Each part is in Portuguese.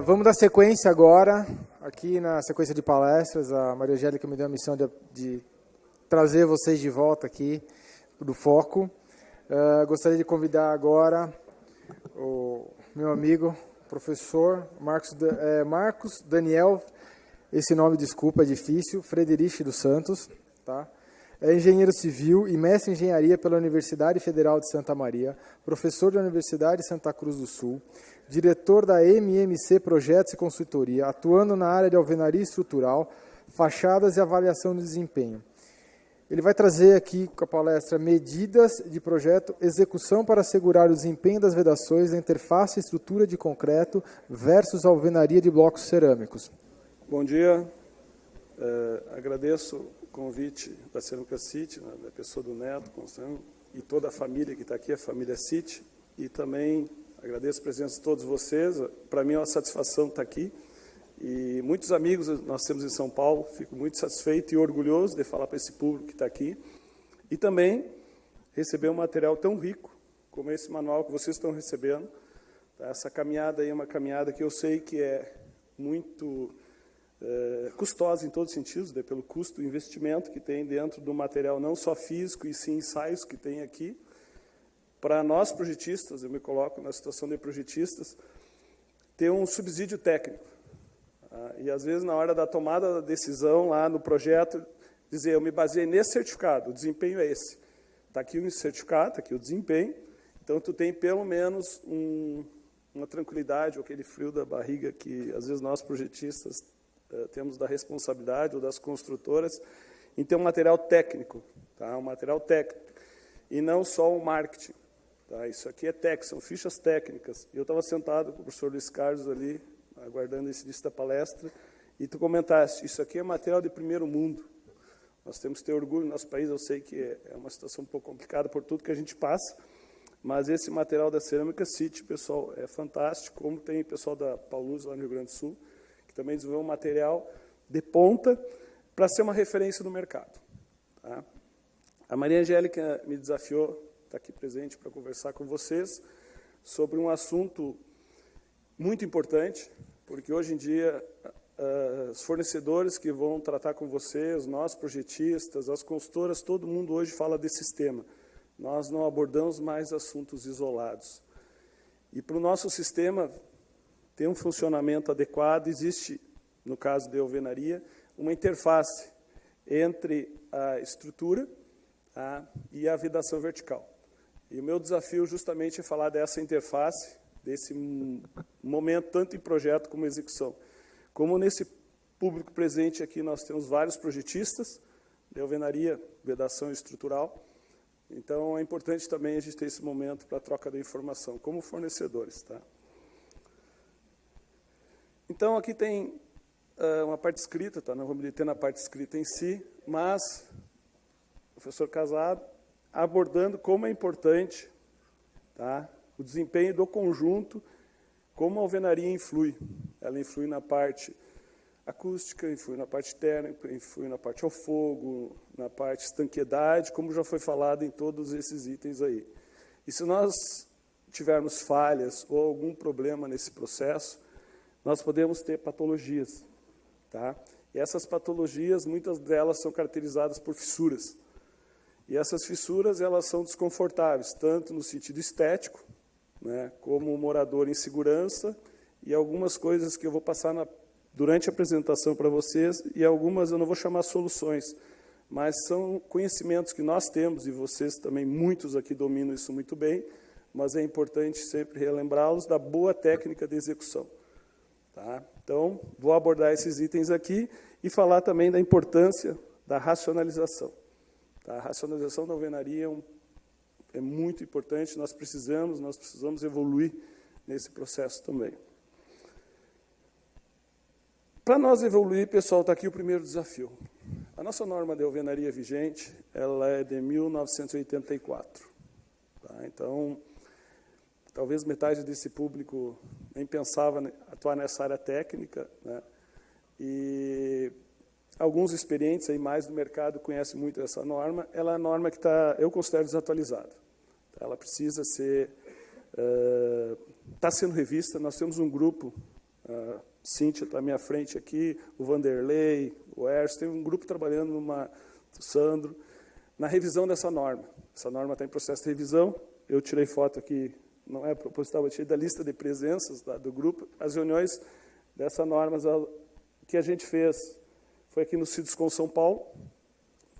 Vamos dar sequência agora, aqui na sequência de palestras. A Maria Angélica me deu a missão de trazer vocês de volta aqui do foco. Gostaria de convidar agora o meu amigo, professor Marcos Daniel, esse nome, desculpa, é difícil, Frederich dos Santos, tá? É engenheiro civil e mestre em engenharia pela Universidade Federal de Santa Maria, professor da Universidade de Santa Cruz do Sul, diretor da MMC Projetos e Consultoria, atuando na área de alvenaria estrutural, fachadas e avaliação de desempenho. Ele vai trazer aqui com a palestra Medidas de Projeto, Execução para assegurar o desempenho das vedações da interface estrutura de concreto versus alvenaria de blocos cerâmicos. Bom dia, agradeço o convite da Cerâmica City, da pessoa do Neto, Constantino, e toda a família que está aqui, a família City, e também agradeço a presença de todos vocês. Para mim é uma satisfação estar aqui, e muitos amigos nós temos em São Paulo, fico muito satisfeito e orgulhoso de falar para esse público que está aqui, e também receber um material tão rico como esse manual que vocês estão recebendo. Essa caminhada aí é uma caminhada que eu sei que é muito custosa em todos os sentidos, pelo custo do investimento que tem dentro do material, não só físico, e sim ensaios que tem aqui. Para nós projetistas, eu me coloco na situação de projetistas, ter um subsídio técnico. E às vezes na hora da tomada da decisão lá no projeto, dizer, eu me baseei nesse certificado, o desempenho é esse. Está aqui o certificado, está aqui o desempenho, então tu tem pelo menos uma tranquilidade, ou aquele frio da barriga que às vezes nós projetistas temos da responsabilidade, ou das construtoras, em ter um material técnico, tá? Um material técnico, e não só o marketing. Tá? Isso aqui é técnico, são fichas técnicas. Eu estava sentado com o professor Luiz Carlos ali, aguardando esse início da palestra, e tu comentaste, isso aqui é material de primeiro mundo. Nós temos que ter orgulho no nosso país, eu sei que é uma situação um pouco complicada por tudo que a gente passa, mas esse material da Cerâmica City, pessoal, é fantástico, como tem o pessoal da Paulus lá no Rio Grande do Sul, também desenvolveu um material de ponta para ser uma referência no mercado. Tá? A Maria Angélica me desafiou, está aqui presente para conversar com vocês, sobre um assunto muito importante, porque hoje em dia os fornecedores que vão tratar com vocês, nós projetistas, as consultoras, todo mundo hoje fala de sistema. Nós não abordamos mais assuntos isolados. E para o nosso sistema ter um funcionamento adequado, existe, no caso de alvenaria, uma interface entre a estrutura e a vedação vertical. E o meu desafio justamente é falar dessa interface, desse momento, tanto em projeto como em execução. Como nesse público presente aqui nós temos vários projetistas de alvenaria, vedação estrutural, então é importante também a gente ter esse momento para a troca de informação, como fornecedores. Tá? Então, aqui tem uma parte escrita, tá? Não vou me deter na parte escrita em si, mas o professor Casado abordando como é importante, tá? O desempenho do conjunto, como a alvenaria influi. Ela influi na parte acústica, influi na parte térmica, influi na parte ao fogo, na parte estanqueidade, como já foi falado em todos esses itens aí. E se nós tivermos falhas ou algum problema nesse processo, nós podemos ter patologias. Tá? E essas patologias, muitas delas são caracterizadas por fissuras. E essas fissuras, elas são desconfortáveis, tanto no sentido estético, né, como o morador em segurança, e algumas coisas que eu vou passar durante a apresentação para vocês, e algumas eu não vou chamar soluções, mas são conhecimentos que nós temos, e vocês também, muitos aqui dominam isso muito bem, mas é importante sempre relembrá-los da boa técnica de execução. Tá? Então, vou abordar esses itens aqui e falar também da importância da racionalização. Tá? A racionalização da alvenaria é muito importante, nós precisamos evoluir nesse processo também. Para nós evoluir, pessoal, está aqui o primeiro desafio. A nossa norma de alvenaria vigente, ela é de 1984. Tá? Então, talvez metade desse público nem pensava em atuar nessa área técnica, né? E alguns experientes aí mais do mercado conhecem muito essa norma. Ela é a norma que eu considero desatualizada. Ela precisa ser, está sendo revista. Nós temos um grupo A Cíntia está à minha frente aqui, o Vanderlei, o Erso, tem um grupo trabalhando o Sandro, na revisão dessa norma. Essa norma está em processo de revisão. Eu tirei foto aqui, não é proposital, eu tirei da lista de presenças do grupo. As reuniões dessa norma que a gente fez foi aqui no Cidescom São Paulo.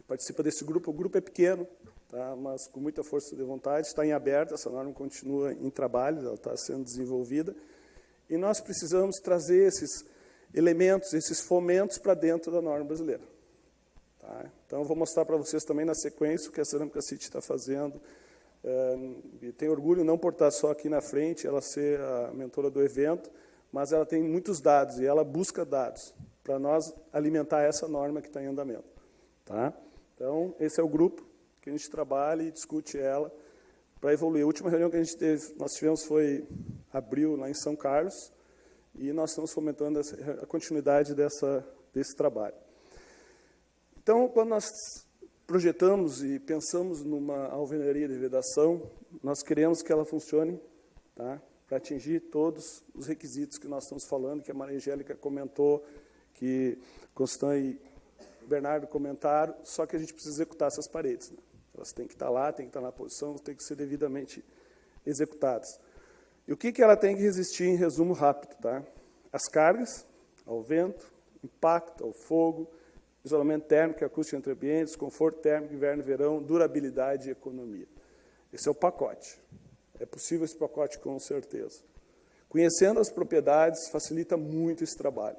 Participa desse grupo. O grupo é pequeno, tá, mas com muita força de vontade, está em aberto, essa norma continua em trabalho, ela está sendo desenvolvida. E nós precisamos trazer esses elementos, esses fomentos para dentro da norma brasileira. Tá? Então, eu vou mostrar para vocês também na sequência o que a Cerâmica City está fazendo. E tenho orgulho não por estar só aqui na frente, ela ser a mentora do evento, mas ela tem muitos dados e ela busca dados para nós alimentar essa norma que está em andamento. Tá? Então, esse é o grupo que a gente trabalha e discute ela para evoluir. A última reunião que nós tivemos foi abril, lá em São Carlos, e nós estamos fomentando a continuidade desse trabalho. Então, quando nós projetamos e pensamos numa alvenaria de vedação, nós queremos que ela funcione, tá, para atingir todos os requisitos que nós estamos falando, que a Maria Angélica comentou, que Constant e Bernardo comentaram, só que a gente precisa executar essas paredes. Né? Elas têm que estar lá, têm que estar na posição, têm que ser devidamente executadas. E o que ela tem que resistir, em resumo rápido? Tá? As cargas, ao vento, impacto, ao fogo, isolamento térmico, acústica entre ambientes, conforto térmico, inverno e verão, durabilidade e economia. Esse é o pacote. É possível esse pacote com certeza. Conhecendo as propriedades, facilita muito esse trabalho.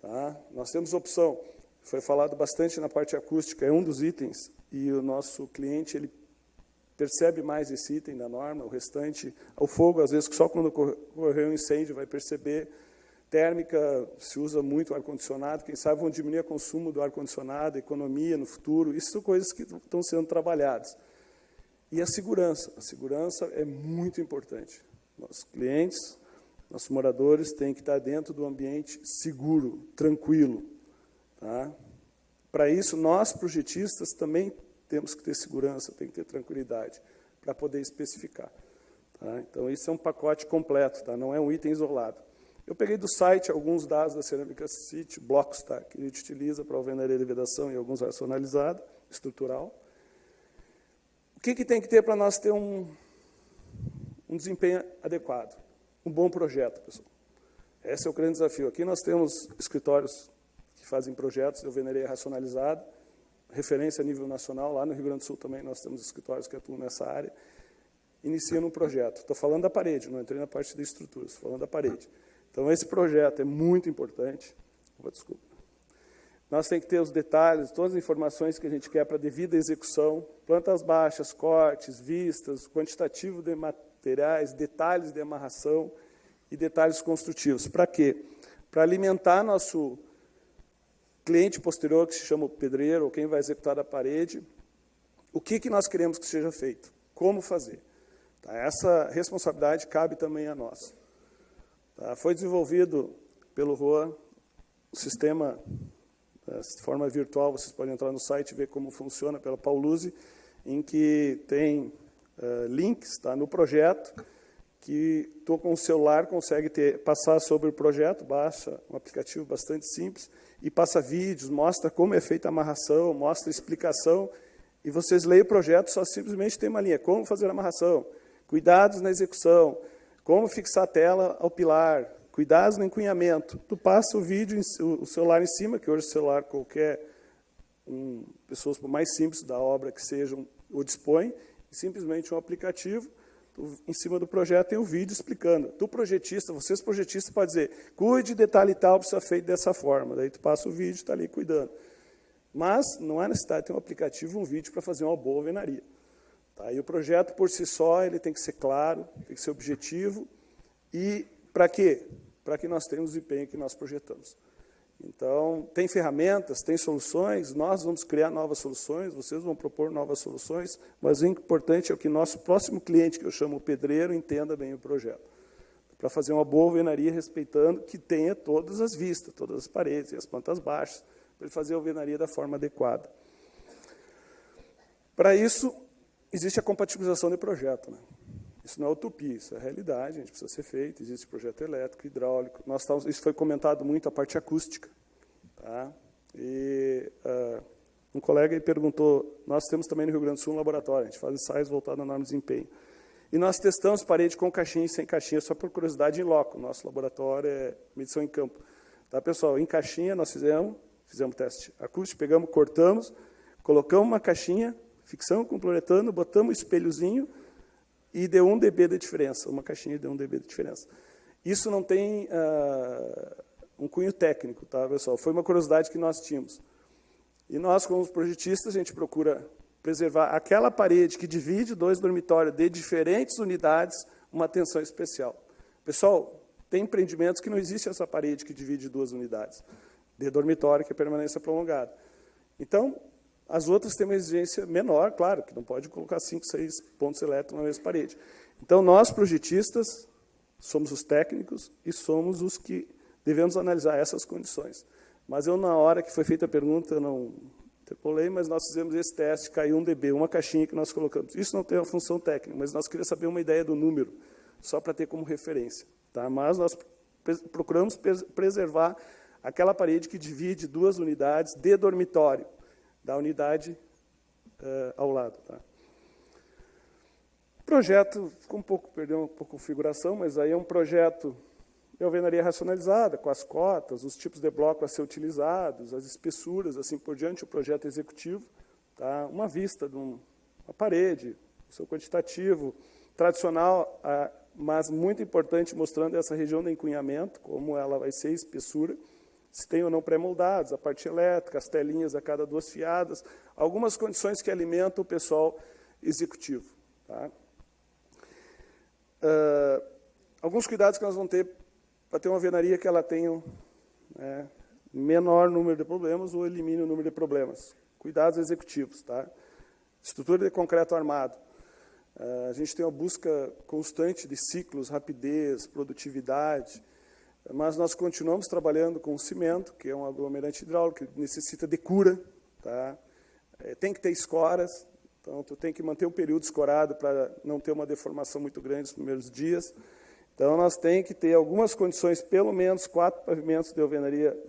Tá? Nós temos opção. Foi falado bastante na parte acústica, é um dos itens, e o nosso cliente ele percebe mais esse item da norma, o restante, o fogo, às vezes, só quando ocorreu um incêndio vai perceber. Térmica, se usa muito ar-condicionado, quem sabe vão diminuir o consumo do ar-condicionado, economia no futuro, isso são coisas que estão sendo trabalhadas. E a segurança é muito importante. Nossos clientes, nossos moradores têm que estar dentro do ambiente seguro, tranquilo. Tá? Para isso, nós, projetistas, também temos que ter segurança, tem que ter tranquilidade, para poder especificar. Tá? Então, isso é um pacote completo, tá? Não é um item isolado. Eu peguei do site alguns dados da Cerâmica City, blocos, tá? Que a gente utiliza para alvenaria de vedação e alguns racionalizados, estrutural. O que tem que ter para nós ter um desempenho adequado? Um bom projeto, pessoal. Esse é o grande desafio. Aqui nós temos escritórios que fazem projetos de alvenaria racionalizada, referência a nível nacional. Lá no Rio Grande do Sul também nós temos escritórios que atuam nessa área. Inicia um projeto. Estou falando da parede, não entrei na parte da estrutura, estou falando da parede. Então, esse projeto é muito importante. Desculpa. Nós temos que ter os detalhes, todas as informações que a gente quer para a devida execução, plantas baixas, cortes, vistas, quantitativo de materiais, detalhes de amarração e detalhes construtivos. Para quê? Para alimentar nosso cliente posterior, que se chama o pedreiro, ou quem vai executar a parede, o que nós queremos que seja feito, como fazer. Tá? Essa responsabilidade cabe também a nós. Tá? Foi desenvolvido pelo Juan o sistema de forma virtual, vocês podem entrar no site e ver como funciona, pela Pauluzi, em que tem links, tá, no projeto, que tu com o celular consegue passar sobre o projeto, baixa um aplicativo bastante simples, e passa vídeos, mostra como é feita a amarração, mostra a explicação, e vocês leem o projeto, só simplesmente tem uma linha, como fazer a amarração, cuidados na execução, como fixar a tela ao pilar, cuidados no encunhamento. Tu passa o vídeo, o celular em cima, que hoje o celular qualquer, pessoas por mais simples da obra que sejam, o dispõe, e simplesmente um aplicativo, em cima do projeto tem o vídeo explicando. Tu projetista, vocês projetistas, pode dizer, cuide, detalhe tal, precisa ser feito dessa forma. Daí tu passa o vídeo, está ali cuidando. Mas não há necessidade de ter um aplicativo, um vídeo para fazer uma boa alvenaria. Tá? E o projeto, por si só, ele tem que ser claro, tem que ser objetivo. E para quê? Para que nós tenhamos o desempenho que nós projetamos. Então, tem ferramentas, tem soluções, nós vamos criar novas soluções, vocês vão propor novas soluções, mas o importante é que o nosso próximo cliente, que eu chamo o pedreiro, entenda bem o projeto. Para fazer uma boa alvenaria, respeitando que tenha todas as vistas, todas as paredes e as plantas baixas, para ele fazer a alvenaria da forma adequada. Para isso, existe a compatibilização de projeto. Né? Isso não é utopia, isso é realidade, a gente precisa ser feito, existe projeto elétrico, hidráulico. Isso foi comentado muito, a parte acústica. Tá? E um colega aí perguntou, nós temos também no Rio Grande do Sul um laboratório, a gente faz ensaios voltados à norma de desempenho. E nós testamos parede com caixinha e sem caixinha, só por curiosidade, em loco. Nosso laboratório é medição em campo. Tá, pessoal? Em caixinha nós fizemos teste acústico, pegamos, cortamos, colocamos uma caixinha, fixamos com poliuretano, botamos um espelhozinho e deu 1 dB de diferença. Uma caixinha deu 1 dB de diferença. Isso não tem um cunho técnico, tá, pessoal? Foi uma curiosidade que nós tínhamos. E nós, como projetistas, a gente procura preservar aquela parede que divide 2 dormitórios de diferentes unidades, uma atenção especial. Pessoal, tem empreendimentos que não existe essa parede que divide 2 unidades de dormitório, que é permanência prolongada. Então, as outras têm uma exigência menor, claro, que não pode colocar 5, 6 pontos elétricos na mesma parede. Então, nós, projetistas, somos os técnicos e somos os que devemos analisar essas condições. Mas eu, na hora que foi feita a pergunta, eu não interpolei, mas nós fizemos esse teste, caiu 1 dB, uma caixinha que nós colocamos. Isso não tem uma função técnica, mas nós queríamos saber uma ideia do número, só para ter como referência. Tá? Mas nós procuramos preservar aquela parede que divide 2 unidades de dormitório, da unidade ao lado. Tá? O projeto perdeu um pouco a configuração, mas aí é um projeto de alvenaria racionalizada, com as cotas, os tipos de bloco a ser utilizados, as espessuras, assim por diante, o projeto executivo, tá? Uma vista de uma parede, o seu quantitativo tradicional, mas muito importante, mostrando essa região de encunhamento, como ela vai ser espessura, se tem ou não pré-moldados, a parte elétrica, as telinhas a cada 2 fiadas, algumas condições que alimentam o pessoal executivo. Tá? Alguns cuidados que nós vamos ter para ter uma alvenaria que ela tenha menor número de problemas ou elimine o número de problemas. Cuidados executivos. Tá? Estrutura de concreto armado. A gente tem uma busca constante de ciclos, rapidez, produtividade, mas nós continuamos trabalhando com o cimento, que é um aglomerante hidráulico, que necessita de cura. Tá? Tem que ter escoras, então tu tem que manter um período escorado para não ter uma deformação muito grande nos primeiros dias. Então, nós temos que ter algumas condições, pelo menos 4 pavimentos de alvenaria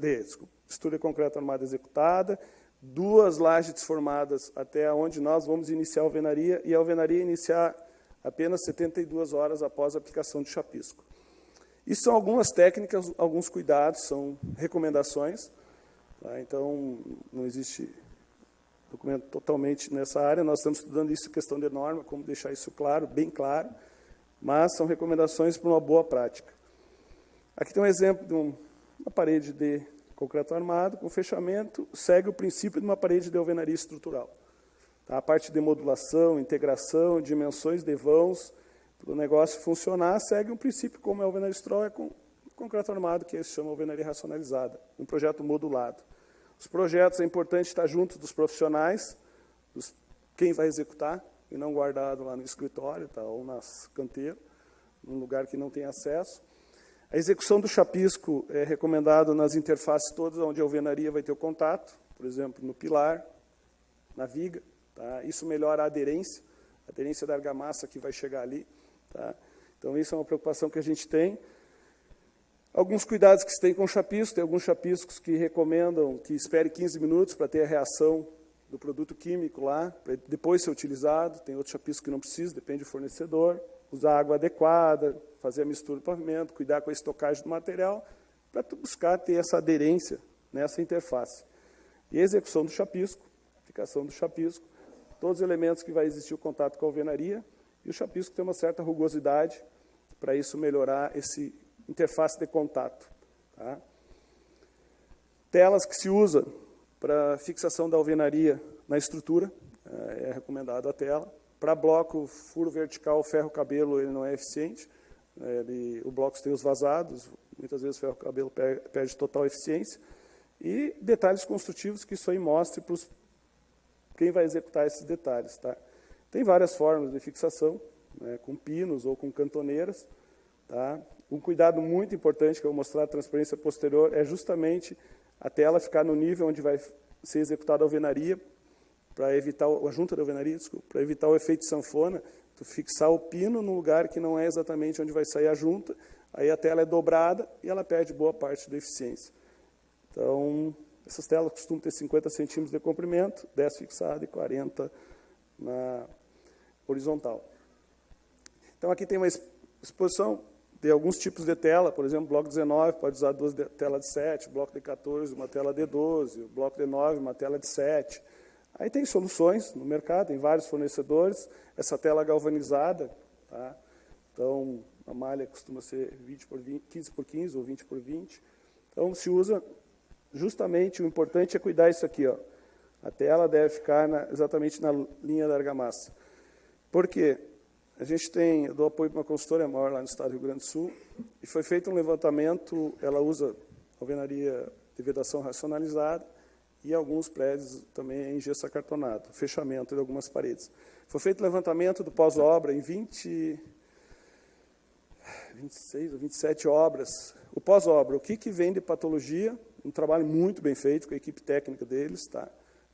estrutura de concreto armado executada, 2 lajes formadas até onde nós vamos iniciar a alvenaria, e a alvenaria iniciar apenas 72 horas após a aplicação do chapisco. Isso são algumas técnicas, alguns cuidados, são recomendações. Tá? Então, não existe documento totalmente nessa área, nós estamos estudando isso, questão de norma, como deixar isso claro, bem claro, mas são recomendações para uma boa prática. Aqui tem um exemplo de uma parede de concreto armado, com fechamento, segue o princípio de uma parede de alvenaria estrutural. Tá? A parte de modulação, integração, dimensões de vãos, para o negócio funcionar, segue um princípio como é a alvenaria estrutural, é com concreto armado, que se chama alvenaria racionalizada, um projeto modulado. Os projetos, é importante estar junto dos profissionais, quem vai executar, e não guardado lá no escritório, tá, ou nas canteiras, num lugar que não tem acesso. A execução do chapisco é recomendado nas interfaces todas, onde a alvenaria vai ter o contato, por exemplo, no pilar, na viga. Tá? Isso melhora a aderência da argamassa que vai chegar ali. Tá? Então, isso é uma preocupação que a gente tem. Alguns cuidados que se tem com o chapisco, tem alguns chapiscos que recomendam que espere 15 minutos para ter a reação do produto químico lá, para depois ser utilizado. Tem outro chapisco que não precisa, depende do fornecedor. Usar água adequada, fazer a mistura do pavimento, cuidar com a estocagem do material, para buscar ter essa aderência nessa interface. E a execução do chapisco, aplicação do chapisco, todos os elementos que vai existir o contato com a alvenaria, e o chapisco tem uma certa rugosidade, para isso melhorar esse interface de contato. Tá? Telas que se usa para fixação da alvenaria na estrutura, é recomendado a tela. Para bloco, furo vertical, ferro-cabelo, ele não é eficiente. O bloco tem os vazados, muitas vezes o ferro-cabelo perde total eficiência. E detalhes construtivos que isso aí mostre para quem vai executar esses detalhes. Tá? Tem várias formas de fixação, né, com pinos ou com cantoneiras. Tá? Um cuidado muito importante que eu vou mostrar na transparência posterior é justamente a tela ficar no nível onde vai ser executada a alvenaria, para evitar a junta da alvenaria, para evitar o efeito sanfona. tu fixar o pino no lugar que não é exatamente onde vai sair a junta, aí a tela é dobrada e ela perde boa parte da eficiência. Então, essas telas costumam ter 50 centímetros de comprimento, 10 fixado e 40 na horizontal. Então, aqui tem uma exposição de alguns tipos de tela, por exemplo, bloco 19 pode usar duas telas de 7, bloco de 14, uma tela de 12, o bloco de 9, uma tela de 7. Aí tem soluções no mercado, tem vários fornecedores, essa tela galvanizada, tá? Então, a malha costuma ser 20 por 20, 15 por 15 ou 20 por 20. Então, se usa, justamente, o importante é cuidar isso aqui, ó. A tela deve ficar exatamente na linha da argamassa. Por quê? A gente eu dou apoio para uma consultora maior lá no estado do Rio Grande do Sul, e foi feito um levantamento, ela usa alvenaria de vedação racionalizada, e alguns prédios também em gesso acartonado, fechamento de algumas paredes. Foi feito levantamento do pós-obra em 26 ou 27 obras. O pós-obra, o que vem de patologia, um trabalho muito bem feito com a equipe técnica deles, tá?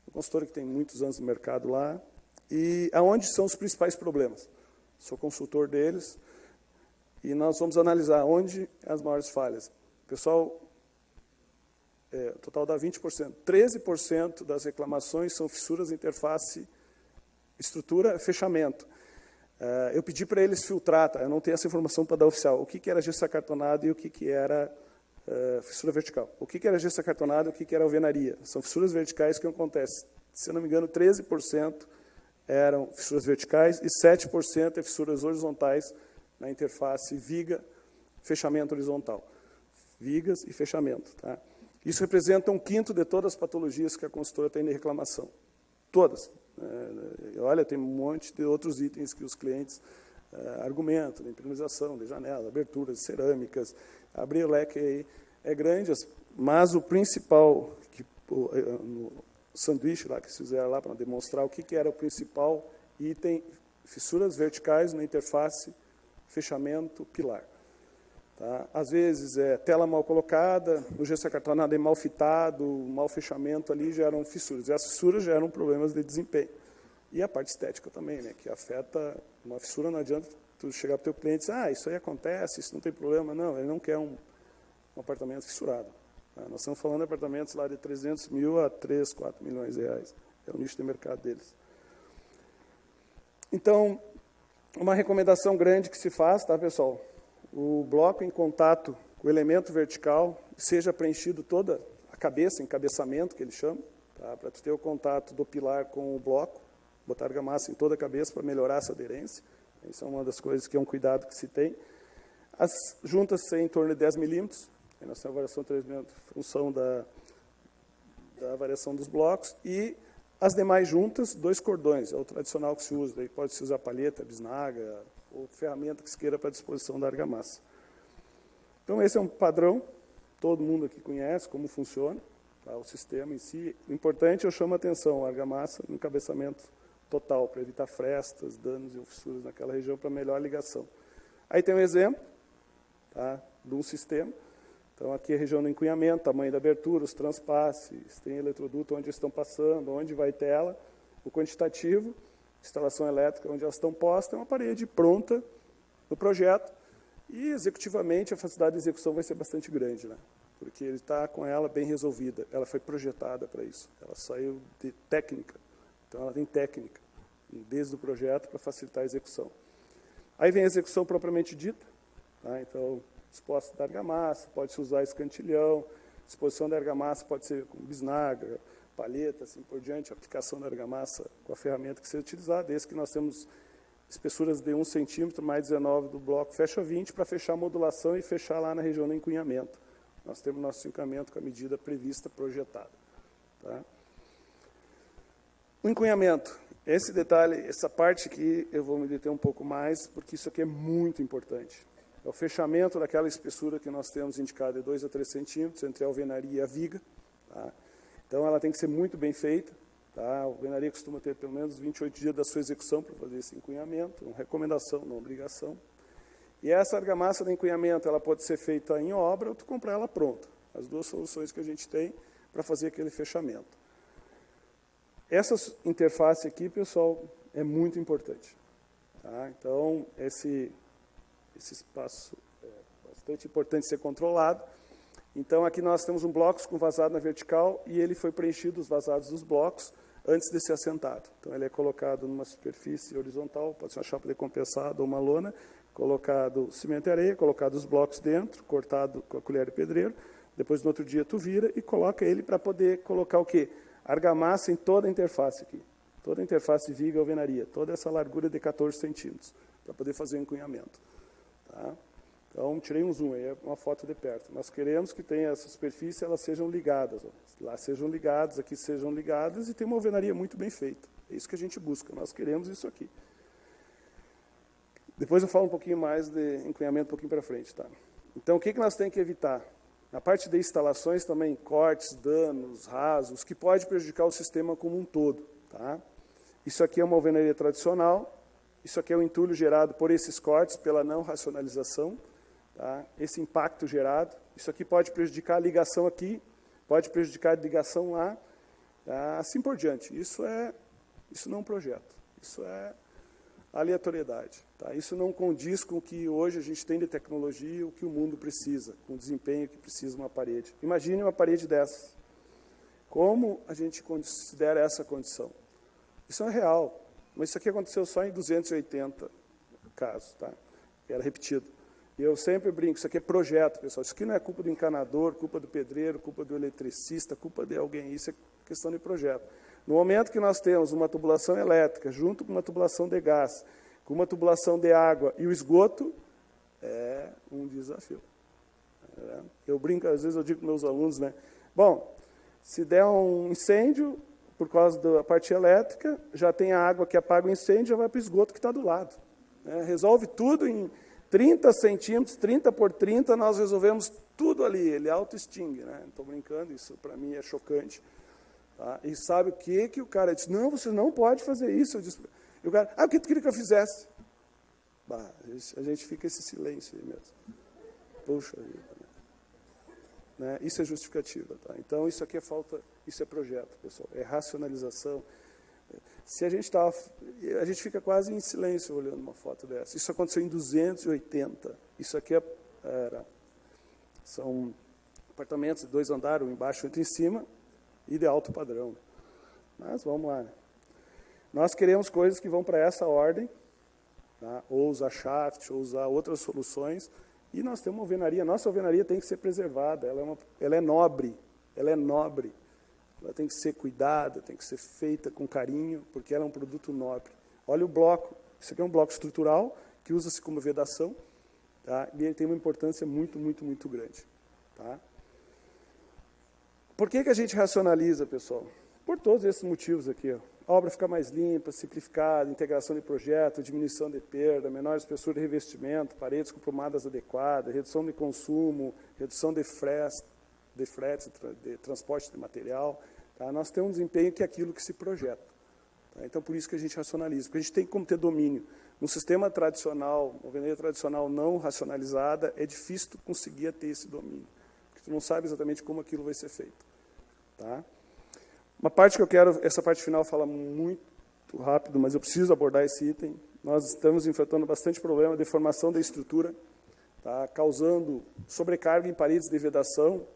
Uma consultora que tem muitos anos no mercado lá, e aonde são os principais problemas. Sou consultor deles, e nós vamos analisar onde as maiores falhas. O pessoal, total dá 20%. 13% das reclamações são fissuras interface, estrutura, fechamento. Eu pedi para eles filtrar, tá? Eu não tenho essa informação para dar oficial, o que era gesso acartonado e o que era fissura vertical. O que era gesso acartonado e o que era alvenaria. São fissuras verticais que acontecem. Se eu não me engano, 13% eram fissuras verticais e 7% é fissuras horizontais na interface viga, fechamento horizontal. Vigas e fechamento. Tá? Isso representa 1/5 de todas as patologias que a consultora tem de reclamação. Todas. Olha, tem um monte de outros itens que os clientes argumentam, de impermeabilização, de janela, aberturas, cerâmicas, abrir o leque aí é grande, mas o principal, no sanduíche lá que se fizeram lá para demonstrar o que era o principal item, fissuras verticais na interface, fechamento, pilar. Tá? Às vezes é tela mal colocada, o gesso acartonado é mal fitado, mau fechamento ali geram fissuras. E as fissuras geram problemas de desempenho. E a parte estética também, né, que afeta uma fissura. Não adianta tu chegar para o teu cliente e dizer, isso aí acontece, isso não tem problema. Não, ele não quer um apartamento fissurado. Tá? Nós estamos falando de apartamentos lá de 300 mil a 3, 4 milhões de reais. É o nicho de mercado deles. Então, uma recomendação grande que se faz, tá, pessoal? O bloco em contato com o elemento vertical seja preenchido toda a cabeça, encabeçamento, que eles chamam, tá? Para tu ter o contato do pilar com o bloco, botar argamassa em toda a cabeça para melhorar essa aderência. Isso é uma das coisas que é um cuidado que se tem. As juntas em torno de 10 milímetros, nós temos a variação de 3 milímetros, função da variação dos blocos, e as demais juntas, 2 cordões, é o tradicional que se usa. Daí pode-se usar palheta, bisnaga, ou ferramenta que se queira para a disposição da argamassa. Então, esse é um padrão, todo mundo aqui conhece como funciona, tá, o sistema em si. O importante, eu chamo a atenção, a argamassa no encabeçamento total, para evitar frestas, danos e fissuras naquela região, para melhor ligação. Aí tem um exemplo, tá, de um sistema. Então, aqui é a região do encunhamento, tamanho da abertura, os transpasses, tem eletroduto onde estão passando, onde vai tela, o quantitativo, instalação elétrica onde elas estão postas, é uma parede pronta no projeto, e executivamente a facilidade de execução vai ser bastante grande, né? Porque ele está com ela bem resolvida, ela foi projetada para isso, ela saiu de técnica, então ela tem técnica, desde o projeto para facilitar a execução. Aí vem a execução propriamente dita, tá? Então, disposta da argamassa, pode-se usar escantilhão, disposição da argamassa pode ser com bisnaga, palheta, assim por diante, aplicação da argamassa com a ferramenta que seja utilizada, desde que nós temos espessuras de 1 centímetro, mais 19 do bloco, fecha 20 para fechar a modulação e fechar lá na região do encunhamento. Nós temos nosso encunhamento com a medida prevista, projetada. Tá? O encunhamento, esse detalhe, essa parte aqui eu vou me deter um pouco mais, porque isso aqui é muito importante. É o fechamento daquela espessura que nós temos indicado de 2 a 3 centímetros entre a alvenaria e a viga. Tá? Então, ela tem que ser muito bem feita. Tá? A alvenaria costuma ter pelo menos 28 dias da sua execução para fazer esse encunhamento, uma recomendação, não obrigação. E essa argamassa de encunhamento, ela pode ser feita em obra ou tu comprar ela pronta. As duas soluções que a gente tem para fazer aquele fechamento. Essa interface aqui, pessoal, é muito importante. Tá? Então, esse espaço é bastante importante ser controlado. Então, aqui nós temos um bloco com vazado na vertical e ele foi preenchido, os vazados dos blocos, antes de ser assentado. Então, ele é colocado numa superfície horizontal, pode ser uma chapa decompensada ou uma lona, colocado cimento e areia, colocado os blocos dentro, cortado com a colher de pedreiro, depois no outro dia tu vira e coloca ele para poder colocar o quê? Argamassa em toda a interface aqui. Toda a interface de viga e alvenaria, toda essa largura de 14 centímetros, para poder fazer o encunhamento. Tá? Então, tirei um zoom, aí é uma foto de perto. Nós queremos que tenha essa superfície, elas sejam ligadas. Ó. Lá sejam ligadas, aqui sejam ligadas, e tem uma alvenaria muito bem feita. É isso que a gente busca, nós queremos isso aqui. Depois eu falo um pouquinho mais de encunhamento, um pouquinho para frente. Tá? Então, o que nós temos que evitar? Na parte de instalações também, cortes, danos, rasos, que pode prejudicar o sistema como um todo. Tá? Isso aqui é uma alvenaria tradicional, isso aqui é o entulho gerado por esses cortes, pela não racionalização, tá? Esse impacto gerado, isso aqui pode prejudicar a ligação aqui, pode prejudicar a ligação lá, tá? Assim por diante. Isso não é um projeto, isso é aleatoriedade. Tá? Isso não condiz com o que hoje a gente tem de tecnologia, o que o mundo precisa, com o desempenho que precisa uma parede. Imagine uma parede dessas. Como a gente considera essa condição? Isso é real, mas isso aqui aconteceu só em 280 casos, tá? Era repetido. E eu sempre brinco, isso aqui é projeto, pessoal. Isso aqui não é culpa do encanador, culpa do pedreiro, culpa do eletricista, culpa de alguém. Isso é questão de projeto. No momento que nós temos uma tubulação elétrica, junto com uma tubulação de gás, com uma tubulação de água e o esgoto, é um desafio. Eu brinco, às vezes eu digo para meus alunos, né? Bom, se der um incêndio, por causa da parte elétrica, já tem a água que apaga o incêndio, já vai para o esgoto que está do lado. Resolve tudo em 30 centímetros, 30 por 30, nós resolvemos tudo ali, ele auto-extingue. Estou brincando, isso para mim é chocante. Tá? E sabe o que o cara disse? Não, você não pode fazer isso. Eu disse, e o cara, o que tu queria que eu fizesse? Bah, a gente fica esse silêncio aí mesmo. Puxa vida. Isso é justificativa. Tá? Então, isso aqui é falta, isso é projeto, pessoal, é racionalização. Se a gente fica quase em silêncio olhando uma foto dessa. Isso aconteceu em 280. Isso aqui são apartamentos de 2 andares, um embaixo e outro em cima, e de alto padrão. Mas vamos lá. Nós queremos coisas que vão para essa ordem, tá? Ou usar shaft, ou usar outras soluções. E nós temos uma alvenaria, nossa alvenaria tem que ser preservada, ela é nobre, ela tem que ser cuidada, tem que ser feita com carinho, porque ela é um produto nobre. Olha o bloco, isso aqui é um bloco estrutural, que usa-se como vedação, tá? E ele tem uma importância muito, muito, muito grande. Tá? Por que a gente racionaliza, pessoal? Por todos esses motivos aqui. Ó. A obra fica mais limpa, simplificada, integração de projeto, diminuição de perda, menor espessura de revestimento, paredes com prumadas adequadas, redução de consumo, redução de frete, de transporte de material. Tá? Nós temos um desempenho que é aquilo que se projeta. Tá? Então, por isso que a gente racionaliza, porque a gente tem como ter domínio. No sistema tradicional, uma alvenaria tradicional não racionalizada, é difícil tu conseguir ter esse domínio, porque tu não sabe exatamente como aquilo vai ser feito. Tá? Uma parte que eu quero, essa parte final fala muito rápido, mas eu preciso abordar esse item. Nós estamos enfrentando bastante problema de deformação da estrutura, tá? Causando sobrecarga em paredes de vedação,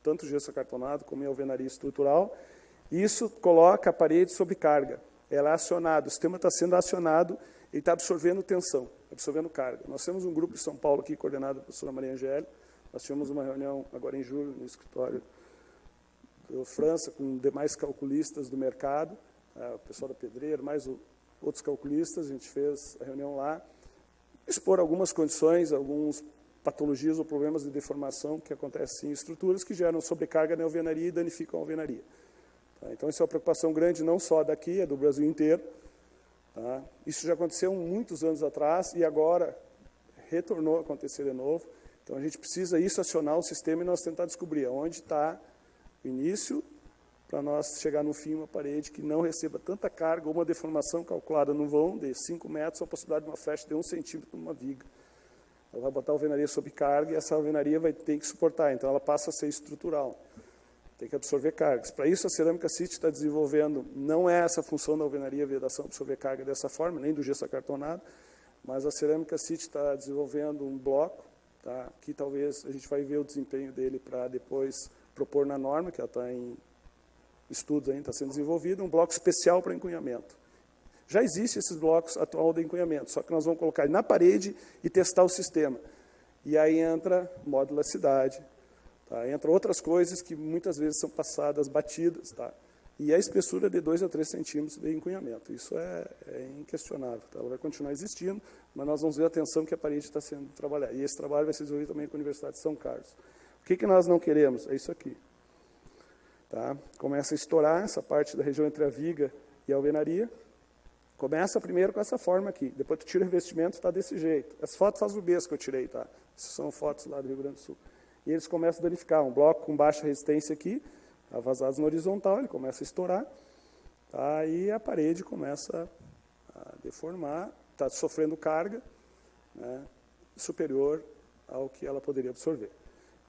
tanto gesso acartonado como em alvenaria estrutural. Isso coloca a parede sob carga. Ela é acionada, o sistema está sendo acionado, ele está absorvendo tensão, absorvendo carga. Nós temos um grupo em São Paulo aqui, coordenado pela professora Maria Angélica. Nós tivemos uma reunião agora em julho, no escritório da França, com demais calculistas do mercado, o pessoal da Pedreira, mais outros calculistas, a gente fez a reunião lá, expor algumas condições, algumas patologias ou problemas de deformação que acontecem em estruturas que geram sobrecarga na alvenaria e danificam a alvenaria. Tá? Então, isso é uma preocupação grande, não só daqui, é do Brasil inteiro. Tá? Isso já aconteceu muitos anos atrás e agora retornou a acontecer de novo. Então, a gente precisa isso acionar o sistema e nós tentar descobrir onde está o início, para nós chegar no fim uma parede que não receba tanta carga ou uma deformação calculada no vão de 5 metros, ou a possibilidade de uma flecha de 1 centímetro numa viga. Ela vai botar a alvenaria sob carga e essa alvenaria vai ter que suportar, então ela passa a ser estrutural. tem que absorver cargas. Para isso, a Cerâmica City está desenvolvendo, não é essa função da alvenaria vedação absorver carga dessa forma, nem do gesso acartonado, mas a Cerâmica City está desenvolvendo um bloco, tá, que talvez a gente vai ver o desempenho dele para depois propor na norma, que ela está em estudos ainda, está sendo desenvolvido, um bloco especial para encunhamento. Já existem esses blocos atual de encunhamento, só que nós vamos colocar ele na parede e testar o sistema. E aí entra modularidade, tá? Entra outras coisas que muitas vezes são passadas batidas, tá? E a espessura de 2 a 3 centímetros de encunhamento. Isso é inquestionável, tá? Ela vai continuar existindo, mas nós vamos ver a atenção que a parede está sendo trabalhada. E esse trabalho vai ser desenvolvido também com a Universidade de São Carlos. O que nós não queremos? É isso aqui. Tá? Começa a estourar essa parte da região entre a viga e a alvenaria. Começa primeiro com essa forma aqui. Depois tu tira o revestimento, está desse jeito. Essa foto faz o BES que eu tirei, tá? Essas são fotos lá do Rio Grande do Sul. E eles começam a danificar. Um bloco com baixa resistência aqui, tá vazado no horizontal, ele começa a estourar. Tá? E a parede começa a deformar, está sofrendo carga, né, superior ao que ela poderia absorver.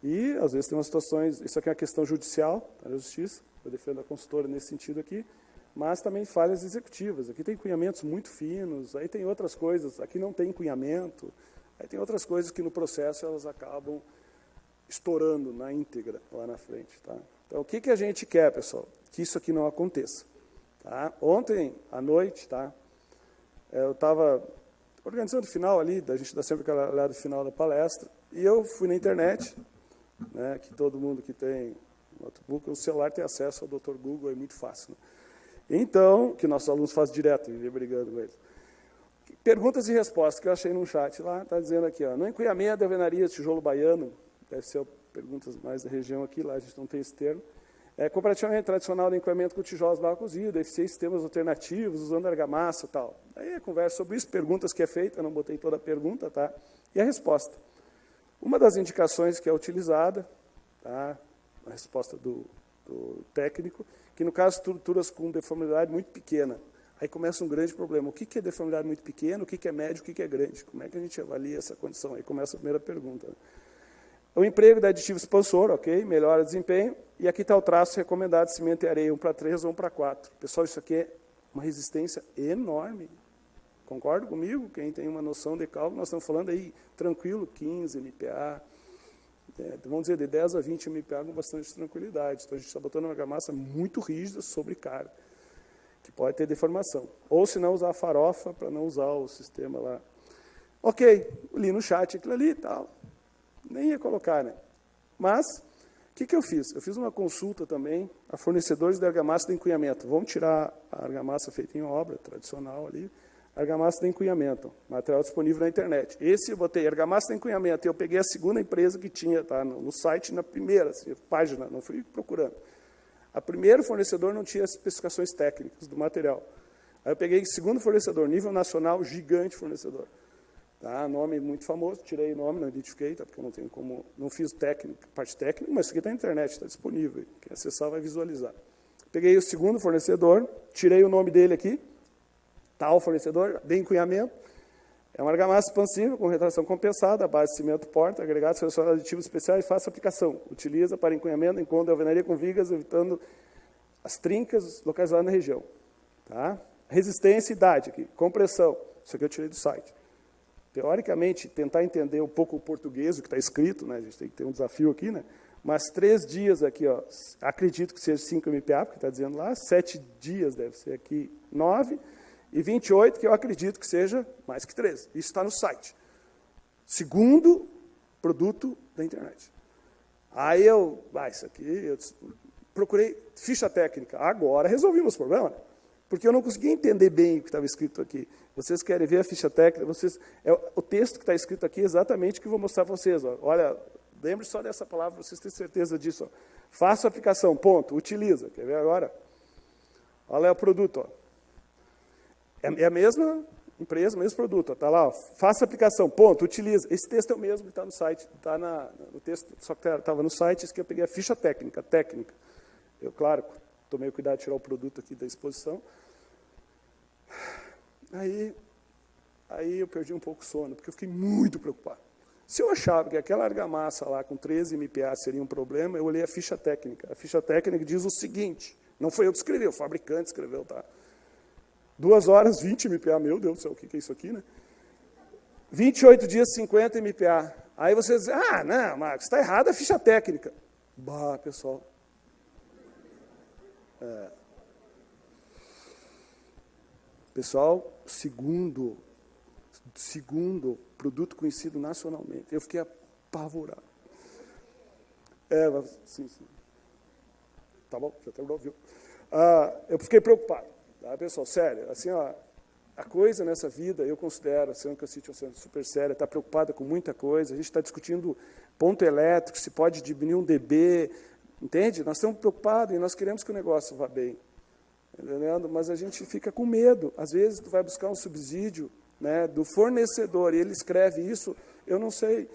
E, às vezes, tem umas situações, isso aqui é uma questão judicial, tá, na justiça, eu defendo a consultora nesse sentido aqui, mas também falhas executivas. Aqui tem cunhamentos muito finos, aí tem outras coisas, aqui não tem cunhamento, aí tem outras coisas que no processo elas acabam estourando na íntegra lá na frente. Tá? Então, o que a gente quer, pessoal? Que isso aqui não aconteça. Tá? Ontem à noite, tá, eu estava organizando o final ali, a gente dá sempre aquela olhada no final da palestra, e eu fui na internet, né, que todo mundo que tem notebook, o celular tem acesso ao Dr. Google, é muito fácil. Né? Então, que nossos alunos fazem direto, vivem brigando com eles. Perguntas e respostas que eu achei num chat lá, está dizendo aqui, ó, no encunhamento da alvenaria tijolo baiano, deve ser perguntas mais da região aqui, lá a gente não tem esse termo, comparativamente tradicional do encunhamento com tijolos barro cozido, eficientes sistemas alternativos, usando argamassa e tal. Aí a conversa sobre isso, perguntas que é feita, eu não botei toda a pergunta, tá? E a resposta. Uma das indicações que é utilizada, tá? A resposta do técnico, que no caso estruturas com deformidade muito pequena. Aí começa um grande problema. O que é deformidade muito pequena, o que é médio, o que é grande? Como é que a gente avalia essa condição? Aí começa a primeira pergunta. O emprego de aditivo expansor, ok, melhora o desempenho. E aqui está o traço recomendado de cimento e areia 1:3 ou 1:4. Pessoal, isso aqui é uma resistência enorme. Concorda comigo? Quem tem uma noção de cálculo, nós estamos falando aí, tranquilo, 15 MPa, vamos dizer, de 10 a 20 MPa com bastante tranquilidade. Então, a gente está botando uma argamassa muito rígida sobre carga, que pode ter deformação. Ou, se não, usar a farofa para não usar o sistema lá. Ok, li no chat aquilo ali e tal. Nem ia colocar, né? Mas, o que eu fiz? Eu fiz uma consulta também a fornecedores de argamassa de encunhamento. Vamos tirar a argamassa feita em obra, tradicional ali, argamassa de encunhamento, material disponível na internet. Esse eu botei argamassa de encunhamento, e eu peguei a segunda empresa que tinha, tá, no site, na primeira assim, página, não fui procurando. A primeiro fornecedor não tinha as especificações técnicas do material. Aí eu peguei o segundo fornecedor, nível nacional, gigante fornecedor. Tá, nome muito famoso, tirei o nome, não identifiquei, tá, porque eu não tenho como, não fiz parte técnica, mas isso aqui está na internet, está disponível. Quem acessar vai visualizar. Peguei o segundo fornecedor, tirei o nome dele aqui, tal fornecedor, de encunhamento. É uma argamassa expansível com retração compensada, a base de cimento porta, agregado selecionado aditivos especiais e fácil aplicação. Utiliza para encunhamento, encontro de alvenaria com vigas, evitando as trincas localizadas na região. Tá? Resistência e idade aqui, compressão. Isso aqui eu tirei do site. Teoricamente, tentar entender um pouco o português, o que está escrito, né? A gente tem que ter um desafio aqui, né? Mas 3 dias aqui, ó, acredito que seja 5 MPa, porque está dizendo lá, 7 dias deve ser aqui 9, e 28, que eu acredito que seja mais que 13. Isso está no site. Segundo produto da internet. Aí isso aqui, eu procurei ficha técnica. Agora resolvimos o problema, né? Porque eu não conseguia entender bem o que estava escrito aqui. Vocês querem ver a ficha técnica? O texto que está escrito aqui é exatamente o que eu vou mostrar para vocês. Ó. Olha, lembre só dessa palavra, vocês têm certeza disso. Ó. Faça a aplicação, ponto, utiliza. Quer ver agora? Olha o produto. Ó. É a mesma empresa, o mesmo produto. Está lá, ó. Faça a aplicação, ponto, utiliza. Esse texto é o mesmo que está no site. Está no texto, só que estava no site, isso que eu peguei a ficha técnica. Eu, claro, tomei o cuidado de tirar o produto aqui da exposição. Aí eu perdi um pouco o sono, porque eu fiquei muito preocupado. Se eu achava que aquela argamassa lá com 13 MPa seria um problema, eu olhei a ficha técnica. A ficha técnica diz o seguinte, não foi eu que escrevi, o fabricante escreveu, tá? 2 horas, 20 MPa, meu Deus do céu, o que é isso aqui, né? 28 dias, 50 MPa. Aí você diz, não, Marcos, está errada a ficha técnica. Bah, pessoal. Pessoal, segundo produto conhecido nacionalmente. Eu fiquei apavorado. Sim. Tá bom, já terminou, viu? Eu fiquei preocupado, tá, pessoal? Sério, assim, a coisa nessa vida, eu considero, a Cerâmica City é uma cerâmica super séria, está preocupada com muita coisa, a gente está discutindo ponto elétrico, se pode diminuir 1 dB, entende? Nós estamos preocupados e nós queremos que o negócio vá bem, entendendo? Mas a gente fica com medo. Às vezes, tu vai buscar um subsídio, né, do fornecedor, e ele escreve isso, eu não sei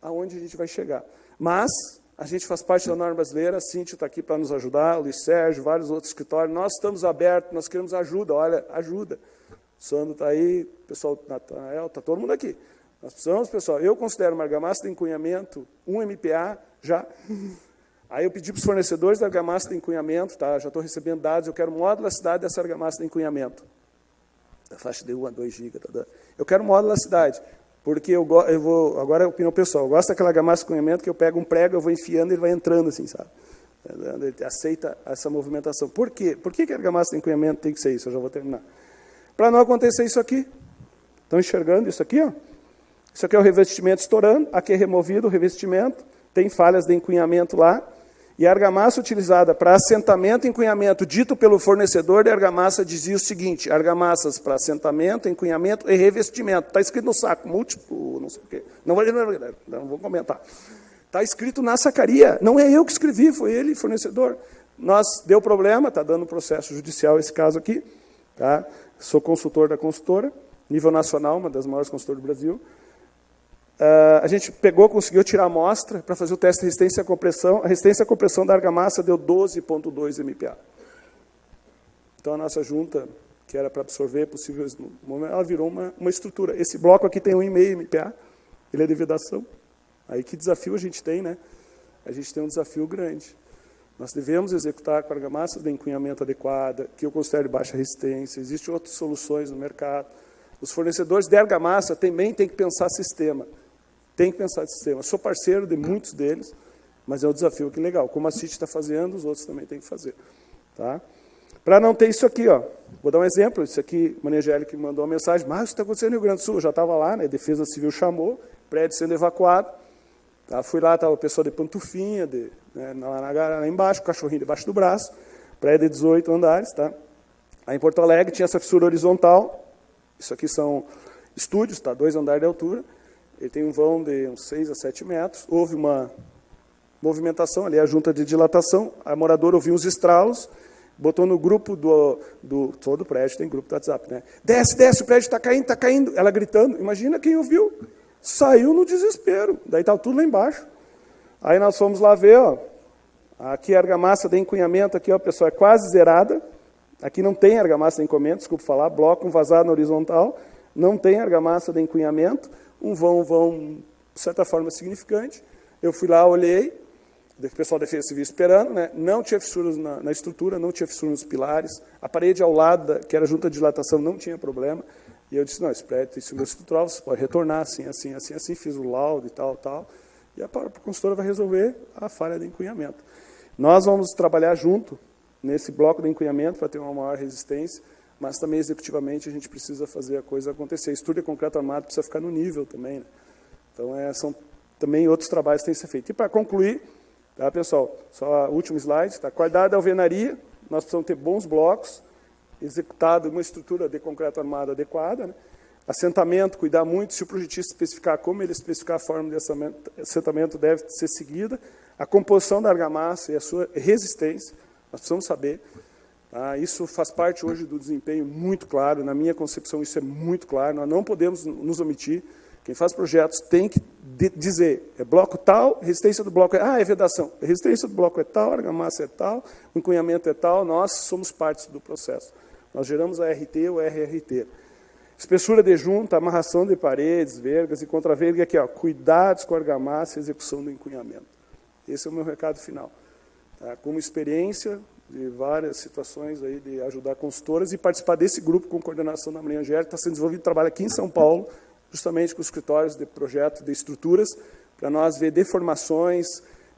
aonde a gente vai chegar. Mas a gente faz parte da norma brasileira, a Cíntia está aqui para nos ajudar, o Luiz Sérgio, vários outros escritórios, nós estamos abertos, nós queremos ajuda, olha, ajuda. O Sandro está aí, o pessoal, Natanael, está todo mundo aqui. Nós precisamos, pessoal, eu considero uma argamassa de encunhamento, 1 MPa, já. Aí eu pedi para os fornecedores da argamassa de encunhamento, tá, já estou recebendo dados, eu quero modularidade dessa argamassa de encunhamento. Da faixa de 1 a 2 GB. Tá, eu quero modularidade, porque eu vou, agora é a opinião pessoal, eu gosto daquela argamassa de encunhamento que eu pego um prego, eu vou enfiando e ele vai entrando assim, sabe? Ele aceita essa movimentação. Por quê? Por que a argamassa de encunhamento tem que ser isso? Eu já vou terminar. Para não acontecer isso aqui. Estão enxergando isso aqui? Ó? Isso aqui é o revestimento estourando, aqui é removido o revestimento, tem falhas de encunhamento lá, e a argamassa utilizada para assentamento e encunhamento, dito pelo fornecedor de argamassa, dizia o seguinte, argamassas para assentamento, encunhamento e revestimento. Está escrito no saco, múltiplo, não sei o quê. Não vou comentar. Está escrito na sacaria, não é eu que escrevi, foi ele, fornecedor. Deu problema, está dando processo judicial esse caso aqui, tá? Sou consultor da consultora, nível nacional, uma das maiores consultoras do Brasil. A gente conseguiu tirar a amostra para fazer o teste de resistência à compressão. A resistência à compressão da argamassa deu 12,2 MPa. Então, a nossa junta, que era para absorver possíveis momentos, ela virou uma estrutura. Esse bloco aqui tem 1,5 MPa, ele é de vedação. Aí que desafio a gente tem, né? A gente tem um desafio grande. Nós devemos executar com a argamassa de encunhamento adequada, que eu considero de baixa resistência. Existem outras soluções no mercado. Os fornecedores de argamassa também têm que pensar sistema. Tem que pensar sistema. Sou parceiro de muitos deles, mas é um desafio que legal. Como a CIT está fazendo, os outros também têm que fazer. Tá? Para não ter isso aqui, ó, vou dar um exemplo. Isso aqui, o Maria Angélica me mandou uma mensagem, mas isso está acontecendo no Rio Grande do Sul. Eu já estava lá, né, a Defesa Civil chamou, prédio sendo evacuado. Tá? Fui lá, estava o pessoal de pantufinha, lá embaixo, o cachorrinho debaixo do braço, prédio de 18 andares. Tá? Aí em Porto Alegre tinha essa fissura horizontal. Isso aqui são estúdios, tá? 2 andares de altura. Ele tem um vão de uns 6 a 7 metros. Houve uma movimentação, ali a junta de dilatação. A moradora ouviu uns estralos, botou no grupo todo o prédio, tem grupo do WhatsApp, né? Desce, o prédio está caindo, está caindo. Ela gritando, imagina quem ouviu. Saiu no desespero, daí estava tudo lá embaixo. Aí nós fomos lá ver, ó, aqui a argamassa de encunhamento, aqui, ó, pessoal, é quase zerada. Aqui não tem argamassa de encunhamento, desculpa falar, bloco, um vazado na horizontal, não tem argamassa de encunhamento, um vão, de certa forma, significante. Eu fui lá, olhei, o pessoal da Defesa Civil esperando, né? Não tinha fissuras na estrutura, não tinha fissuras nos pilares, a parede ao lado, que era a junta de dilatação, não tinha problema. E eu disse, não, esse prédio tem segurança estrutural, você pode retornar assim, fiz o laudo e tal, e a consultora vai resolver a falha de encunhamento. Nós vamos trabalhar junto nesse bloco de encunhamento para ter uma maior resistência, mas também executivamente a gente precisa fazer a coisa acontecer. Estudo de concreto armado precisa ficar no nível também, né? Então, são também outros trabalhos que têm que ser feitos. E para concluir, tá, pessoal, só o último slide, tá? Qualidade da alvenaria, nós precisamos ter bons blocos, executado uma estrutura de concreto armado adequada, né? Assentamento, cuidar muito, se o projetista especificar como ele especificar a forma de assentamento deve ser seguida, a composição da argamassa e a sua resistência, nós precisamos saber. Tá? Isso faz parte hoje do desempenho muito claro, na minha concepção isso é muito claro, nós não podemos nos omitir. Quem faz projetos tem que dizer, é bloco tal, resistência do bloco é vedação, a resistência do bloco é tal, a argamassa é tal, o encunhamento é tal, nós somos parte do processo. Nós geramos a RT ou RRT. Espessura de junta, amarração de paredes, vergas e contra-verga, aqui, ó, cuidados com a argamassa e execução do encunhamento. Esse é o meu recado final. Tá? Como experiência de várias situações aí de ajudar consultoras e participar desse grupo com coordenação da Maria Angélica, está sendo desenvolvido trabalho aqui em São Paulo, justamente com os escritórios de projeto de estruturas, para nós ver deformações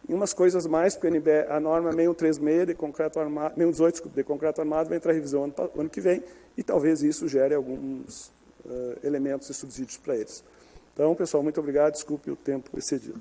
e umas coisas mais, porque a norma 6136 de concreto armado, 6118 de concreto armado vai entrar em revisão ano que vem, e talvez isso gere alguns elementos e subsídios para eles. Então, pessoal, muito obrigado, desculpe o tempo excedido.